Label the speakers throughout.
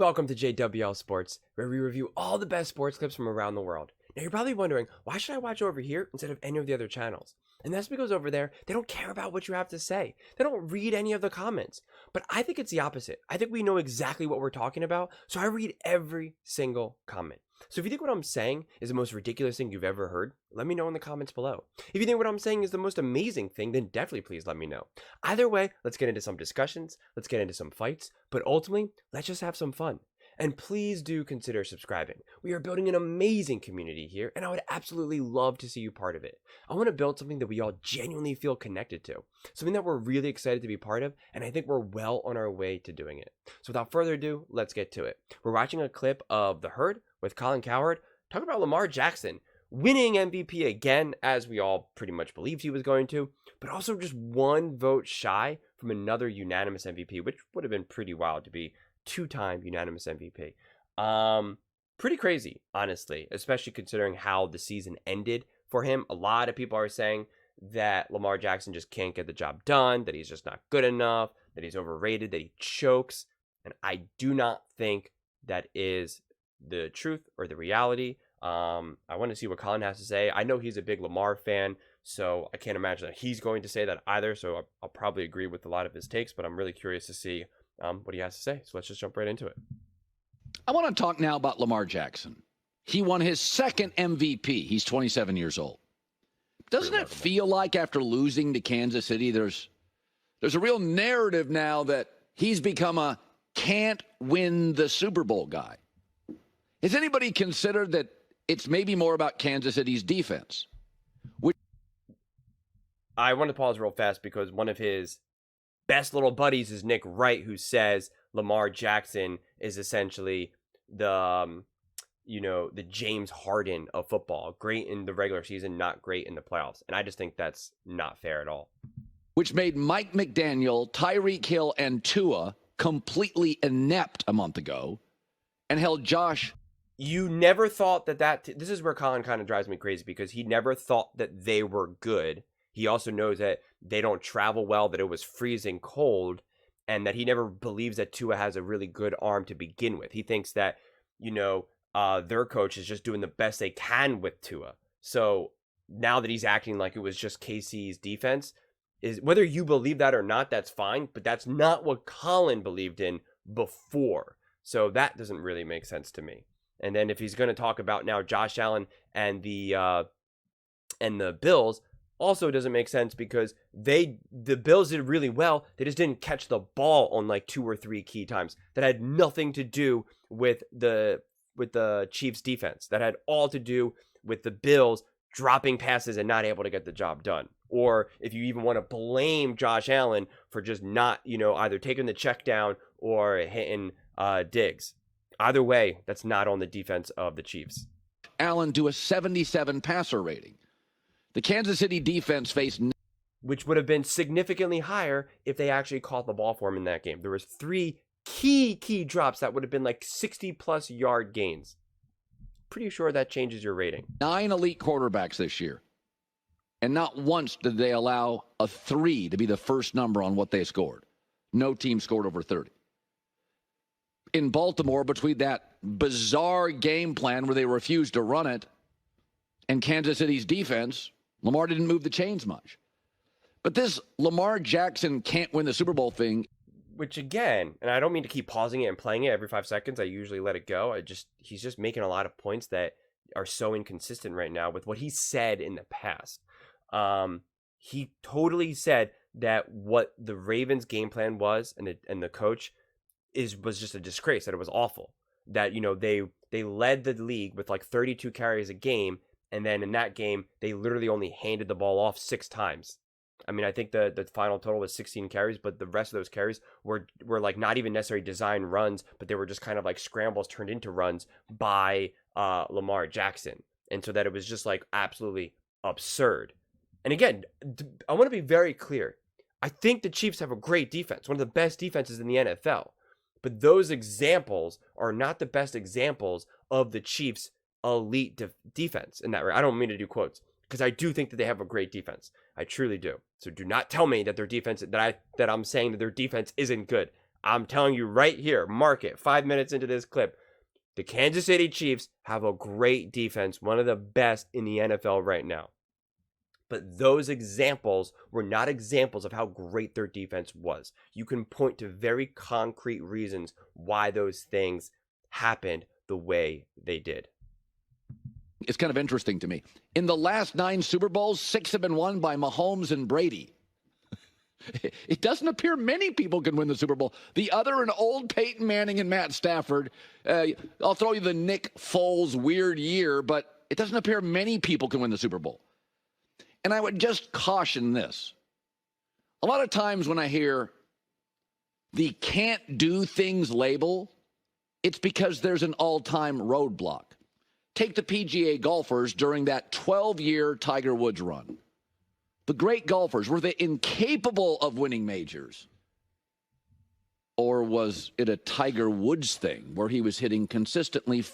Speaker 1: Welcome to JWL Sports, where we review all the best sports clips from around the world. Now, you're probably wondering, why should I watch over here instead of any of the other channels? And that's because over there, they don't care about what you have to say. They don't read any of the comments. But I think it's the opposite. I think we know exactly what we're talking about, so I read every single comment. So if you think what I'm saying is the most ridiculous thing you've ever heard, let me know in the comments below. If you think what I'm saying is the most amazing thing, then definitely please let me know. Either way, let's get into some discussions, let's get into some fights, but ultimately, let's just have some fun. And please do consider subscribing. We are building an amazing community here, and I would absolutely love to see you part of it. I want to build something that we all genuinely feel connected to, something that we're really excited to be part of, and I think we're well on our way to doing it. So without further ado, let's get to it. We're watching a clip of The Herd with Colin Cowherd talking about Lamar Jackson winning MVP again, as we all pretty much believed he was going to, but also just one vote shy from another unanimous MVP, which would have been pretty wild to be two-time unanimous MVP. Pretty crazy, honestly, especially considering how the season ended for him. A lot of people are saying that Lamar Jackson just can't get the job done, that he's just not good enough, that he's overrated, that he chokes, and I do not think that is the truth or the reality. I want to see what Colin has to say. I know he's a big Lamar fan, so I can't imagine that he's going to say that either, so I'll probably agree with a lot of his takes, but I'm really curious to see what he has to say. So let's just jump right into it.
Speaker 2: I want to talk now about Lamar Jackson. He won his second MVP. He's 27 years old. Doesn't it feel like after losing to Kansas City, there's a real narrative now that he's become a can't win the Super Bowl guy? Has anybody considered that it's maybe more about Kansas City's defense?
Speaker 1: I want to pause real fast because one of his best little buddies is Nick Wright, who says Lamar Jackson is essentially the James Harden of football. Great in the regular season, not great in the playoffs. And I just think that's not fair at all.
Speaker 2: Which made Mike McDaniel, Tyreek Hill, and Tua completely inept a month ago and held Josh.
Speaker 1: You never thought that this is where Colin kind of drives me crazy, because he never thought that they were good. He also knows that they don't travel well, that it was freezing cold, and that he never believes that Tua has a really good arm to begin with. He thinks that, their coach is just doing the best they can with Tua. So now that he's acting like it was just KC's defense, is whether you believe that or not, that's fine, but that's not what Colin believed in before. So that doesn't really make sense to me. And then if he's going to talk about now Josh Allen and the Bills, also doesn't make sense because the Bills did really well. They just didn't catch the ball on like 2 or 3 key times. That had nothing to do with the Chiefs defense. That had all to do with the Bills dropping passes and not able to get the job done. Or if you even want to blame Josh Allen for just not, either taking the check down or hitting Diggs. Either way, that's not on the defense of the Chiefs.
Speaker 2: Allen do a 77 passer rating. The Kansas City defense faced,
Speaker 1: which would have been significantly higher if they actually caught the ball for him in that game. There was 3 key drops that would have been like 60-plus yard gains. Pretty sure that changes your rating.
Speaker 2: 9 elite quarterbacks this year, and not once did they allow a 3 to be the first number on what they scored. No team scored over 30. In Baltimore, between that bizarre game plan where they refused to run it and Kansas City's defense, Lamar didn't move the chains much. But this Lamar Jackson can't win the Super Bowl thing,
Speaker 1: which again, and I don't mean to keep pausing it and playing it every 5 seconds. I usually let it go. He's just making a lot of points that are so inconsistent right now with what he said in the past. He totally said that what the Ravens game plan was and the coach was just a disgrace, that it was awful. That, they led the league with like 32 carries a game, and then in that game, they literally only handed the ball off 6 times. I mean, I think the final total was 16 carries, but the rest of those carries were like not even necessarily design runs, but they were just kind of like scrambles turned into runs by Lamar Jackson. And so that it was just like absolutely absurd. And again, I want to be very clear. I think the Chiefs have a great defense, one of the best defenses in the NFL. But those examples are not the best examples of the Chiefs' elite defense in that way. I don't mean to do quotes, because I do think that they have a great defense. I truly do. So do not tell me that their defense, that I'm saying that their defense isn't good. I'm telling you right here, mark it, 5 minutes into this clip. The Kansas City Chiefs have a great defense, one of the best in the NFL right now. But those examples were not examples of how great their defense was. You can point to very concrete reasons why those things happened the way they did.
Speaker 2: It's kind of interesting to me. In the last 9 Super Bowls, 6 have been won by Mahomes and Brady. It doesn't appear many people can win the Super Bowl. The other, an old Peyton Manning and Matt Stafford. I'll throw you the Nick Foles weird year, but it doesn't appear many people can win the Super Bowl. And I would just caution this. A lot of times when I hear the can't do things label, it's because there's an all-time roadblock. Take the PGA golfers during that 12-year Tiger Woods run. The great golfers, were they incapable of winning majors? Or was it a Tiger Woods thing where he was hitting consistently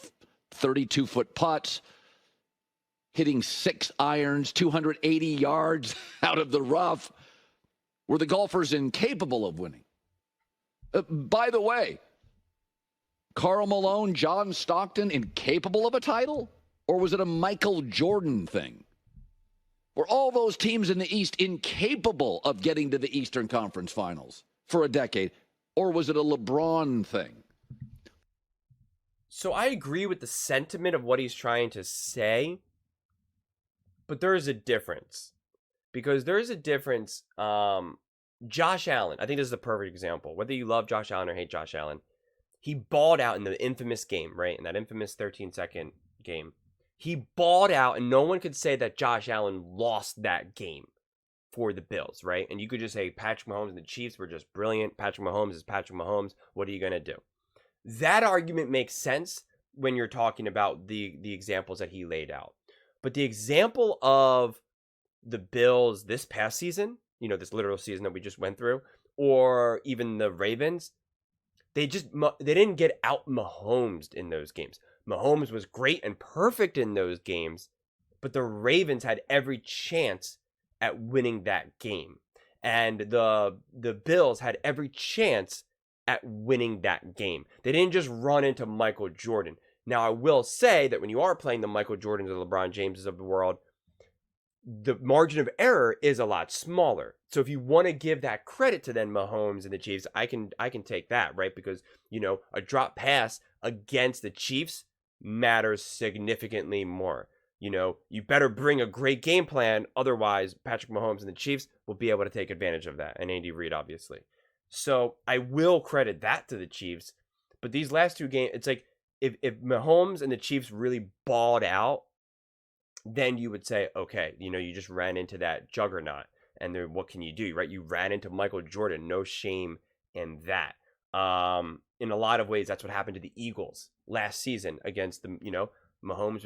Speaker 2: 32-foot putts, hitting 6 irons, 280 yards out of the rough? Were the golfers incapable of winning? By the way, Karl Malone, John Stockton, incapable of a title? Or was it a Michael Jordan thing? Were all those teams in the East incapable of getting to the Eastern Conference Finals for a decade? Or was it a LeBron thing?
Speaker 1: So I agree with the sentiment of what he's trying to say, but there is a difference. Because there is a difference. Josh Allen, I think this is the perfect example. Whether you love Josh Allen or hate Josh Allen, he balled out in the infamous game, right? In that infamous 13-second game. He balled out, and no one could say that Josh Allen lost that game for the Bills, right? And you could just say Patrick Mahomes and the Chiefs were just brilliant. Patrick Mahomes is Patrick Mahomes. What are you going to do? That argument makes sense when you're talking about the examples that he laid out. But the example of the Bills this past season, this literal season that we just went through, or even the Ravens, they didn't get out Mahomes in those games. Mahomes was great and perfect in those games, but the Ravens had every chance at winning that game. And the Bills had every chance at winning that game. They didn't just run into Michael Jordan. Now, I will say that when you are playing the Michael Jordans or LeBron Jameses of the world, the margin of error is a lot smaller. So if you want to give that credit to then Mahomes and the Chiefs, I can take that, right? Because, a drop pass against the Chiefs matters significantly more. You better bring a great game plan. Otherwise, Patrick Mahomes and the Chiefs will be able to take advantage of that. And Andy Reid, obviously. So I will credit that to the Chiefs. But these last 2 games, it's like if Mahomes and the Chiefs really balled out, then you would say, okay, you just ran into that juggernaut. And then what can you do, right? You ran into Michael Jordan. No shame in that. In a lot of ways, that's what happened to the Eagles last season against the, Mahomes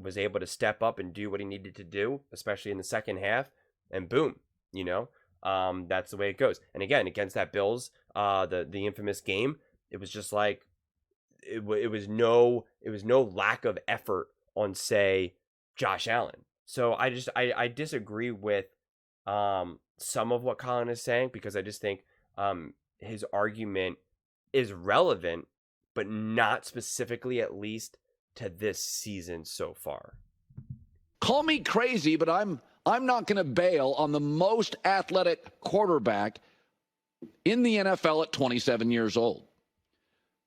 Speaker 1: was able to step up and do what he needed to do, especially in the second half, and boom, that's the way it goes. And again, against that Bills, the infamous game, it was just like it was no lack of effort on, say, Josh Allen. So I disagree with some of what Colin is saying, because I just think his argument is relevant, but not specifically, at least to this season so far.
Speaker 2: Call me crazy, but I'm not going to bail on the most athletic quarterback in the NFL at 27 years old.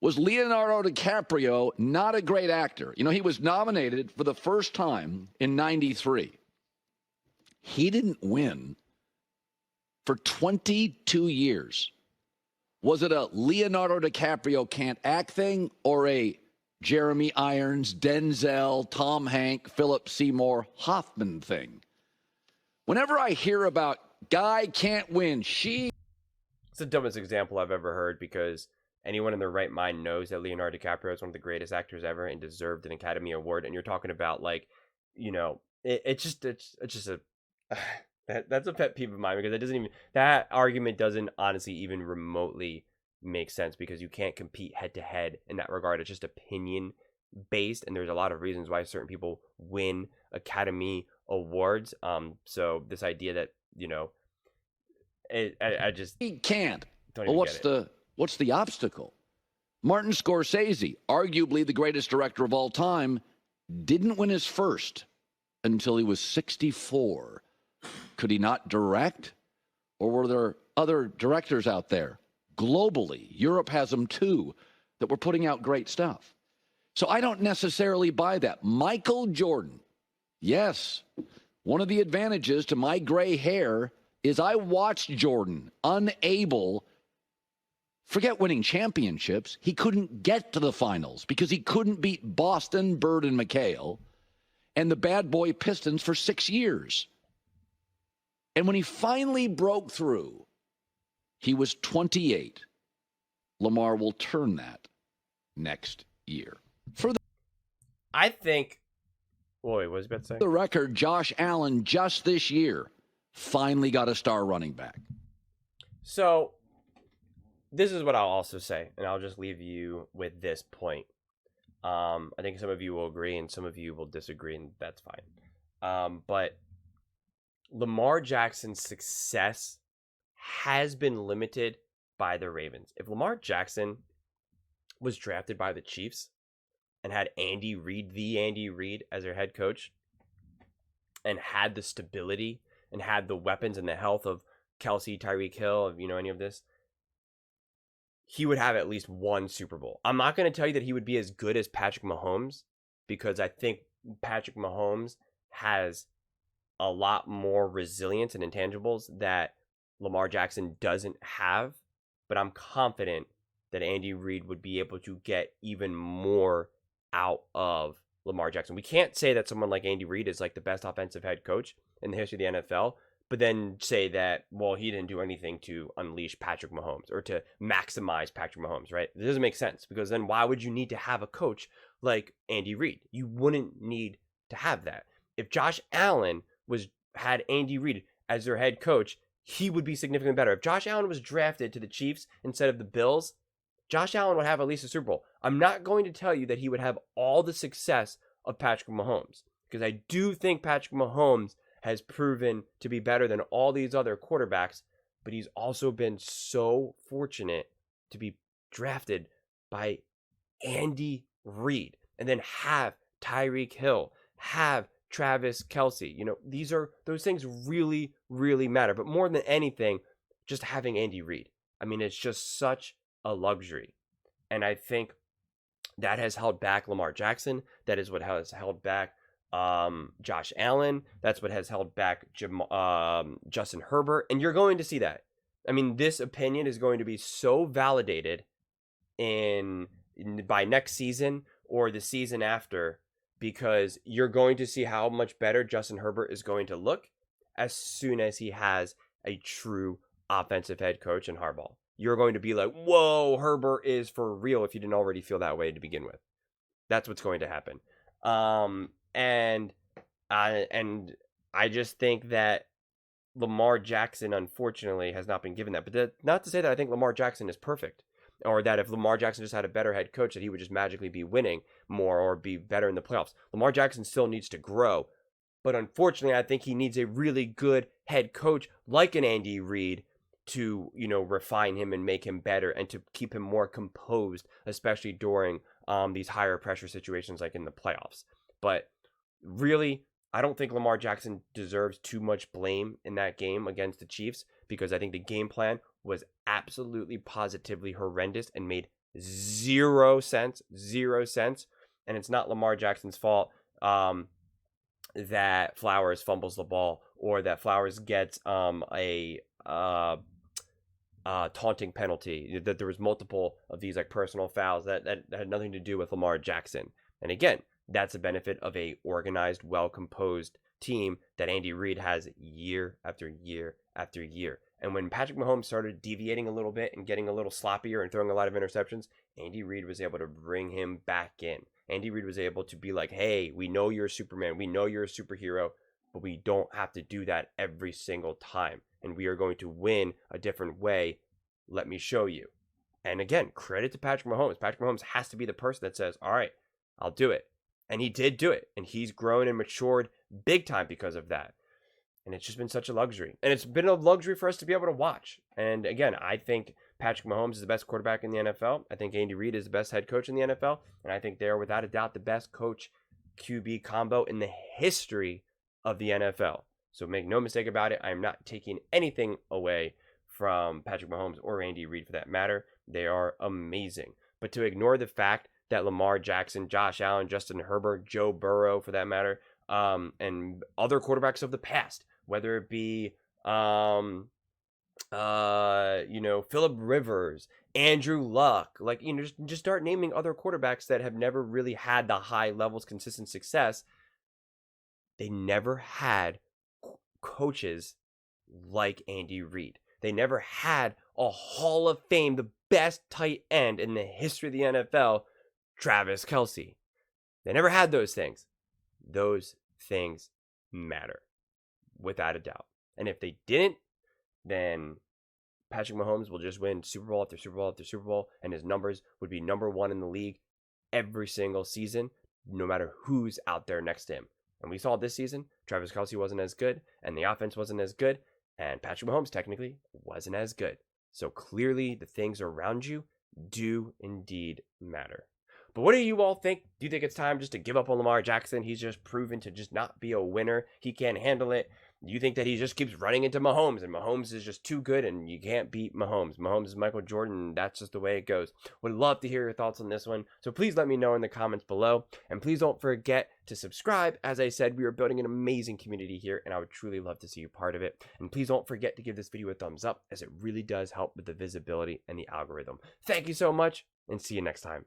Speaker 2: Was Leonardo DiCaprio not a great actor? He was nominated for the first time in 93. He didn't win for 22 years. Was it a Leonardo DiCaprio can't act thing, or a Jeremy Irons, Denzel, Tom Hanks, Philip Seymour Hoffman thing? Whenever I hear about guy can't win, it's
Speaker 1: the dumbest example I've ever heard, because anyone in their right mind knows that Leonardo DiCaprio is one of the greatest actors ever and deserved an Academy Award. And you're talking about, like, it's just a that's a pet peeve of mine, because that argument doesn't honestly even remotely make sense, because you can't compete head to head in that regard. It's just opinion based, and there's a lot of reasons why certain people win Academy Awards. So this idea that I just
Speaker 2: he can't.
Speaker 1: Don't
Speaker 2: Well,
Speaker 1: even
Speaker 2: what's
Speaker 1: get it.
Speaker 2: What's the obstacle? Martin Scorsese, arguably the greatest director of all time, didn't win his first until he was 64. Could he not direct? Or were there other directors out there globally? Europe has them too, that were putting out great stuff. So I don't necessarily buy that. Michael Jordan, yes, one of the advantages to my gray hair is I watched Jordan unable, forget winning championships, he couldn't get to the finals because he couldn't beat Boston, Bird, and McHale and the bad boy Pistons for 6 years. And when he finally broke through, he was 28. Lamar will turn that next year. For
Speaker 1: I think, wait, what was I about to say?
Speaker 2: the record, Josh Allen just this year finally got a star running back.
Speaker 1: So this is what I'll also say, and I'll just leave you with this point. I think some of you will agree and some of you will disagree, and that's fine. But Lamar Jackson's success has been limited by the Ravens. If Lamar Jackson was drafted by the Chiefs and had Andy Reid as their head coach, and had the stability and had the weapons and the health of Kelsey, Tyreek Hill, of any of this, he would have at least one Super Bowl. I'm not going to tell you that he would be as good as Patrick Mahomes, because I think Patrick Mahomes has a lot more resilience and intangibles that Lamar Jackson doesn't have. But I'm confident that Andy Reid would be able to get even more out of Lamar Jackson. We can't say that someone like Andy Reid is like the best offensive head coach in the history of the NFL, but then say that, well, he didn't do anything to unleash Patrick Mahomes or to maximize Patrick Mahomes, right? It doesn't make sense, because then why would you need to have a coach like Andy Reid? You wouldn't need to have that. If Josh Allen had Andy Reid as their head coach, he would be significantly better. If Josh Allen was drafted to the Chiefs instead of the Bills, Josh Allen would have at least a Super Bowl. I'm not going to tell you that he would have all the success of Patrick Mahomes, because I do think Patrick Mahomes has proven to be better than all these other quarterbacks, but he's also been so fortunate to be drafted by Andy Reid and then have Tyreek Hill, have Travis Kelsey. Those things really, really matter. But more than anything, just having Andy Reid. I mean, it's just such a luxury. And I think that has held back Lamar Jackson. That is what has held back Josh Allen. That's what has held back Justin Herbert. And you're going to see that. I mean, this opinion is going to be so validated by next season or the season after, because you're going to see how much better Justin Herbert is going to look as soon as he has a true offensive head coach in Harbaugh. You're going to be like, whoa, Herbert is for real, if you didn't already feel that way to begin with. That's what's going to happen. And I just think that Lamar Jackson, unfortunately, has not been given that. But not to say that I think Lamar Jackson is perfect, or that if Lamar Jackson just had a better head coach, that he would just magically be winning more or be better in the playoffs. Lamar Jackson still needs to grow. But unfortunately, I think he needs a really good head coach like an Andy Reid to, refine him and make him better and to keep him more composed, especially during these higher pressure situations like in the playoffs. But really, I don't think Lamar Jackson deserves too much blame in that game against the Chiefs, because I think the game plan was absolutely positively horrendous and made zero sense. And it's not Lamar Jackson's fault that Flowers fumbles the ball, or that Flowers gets a taunting penalty, that there was multiple of these like personal fouls that had nothing to do with Lamar Jackson. And again, that's a benefit of a organized, well-composed team that Andy Reid has year after year after year. And when Patrick Mahomes started deviating a little bit and getting a little sloppier and throwing a lot of interceptions, Andy Reid was able to bring him back in. Andy Reid was able to be like, hey, we know you're a Superman, we know you're a superhero, but we don't have to do that every single time. And we are going to win a different way. Let me show you. And again, credit to Patrick Mahomes. Patrick Mahomes has to be the person that says, all right, I'll do it. And he did do it. And he's grown and matured big time because of that. And it's just been such a luxury. And it's been a luxury for us to be able to watch. And again, I think Patrick Mahomes is the best quarterback in the NFL. I think Andy Reid is the best head coach in the NFL. And I think they are without a doubt the best coach QB combo in the history of the NFL. So make no mistake about it, I am not taking anything away from Patrick Mahomes or Andy Reid for that matter. They are amazing. But to ignore the fact that Lamar Jackson, Josh Allen, Justin Herbert, Joe Burrow for that matter, and other quarterbacks of the past, whether it be Philip Rivers, Andrew Luck, like, just start naming other quarterbacks that have never really had the high levels, consistent success. They never had coaches like Andy Reid. They never had a Hall of Fame, the best tight end in the history of the NFL, Travis Kelce. They never had those things. Those things matter, without a doubt. And if they didn't, then Patrick Mahomes will just win Super Bowl after Super Bowl after Super Bowl, and his numbers would be number one in the league every single season, no matter who's out there next to him. And we saw this season, Travis Kelce wasn't as good, and the offense wasn't as good, and Patrick Mahomes technically wasn't as good. So clearly, the things around you do indeed matter. But what do you all think? Do you think it's time just to give up on Lamar Jackson? He's just proven to just not be a winner. He can't handle it. Do you think that he just keeps running into Mahomes, and Mahomes is just too good and you can't beat Mahomes? Mahomes is Michael Jordan, and that's just the way it goes. Would love to hear your thoughts on this one. So please let me know in the comments below. And please don't forget to subscribe. As I said, we are building an amazing community here, and I would truly love to see you part of it. And please don't forget to give this video a thumbs up, as it really does help with the visibility and the algorithm. Thank you so much, and see you next time.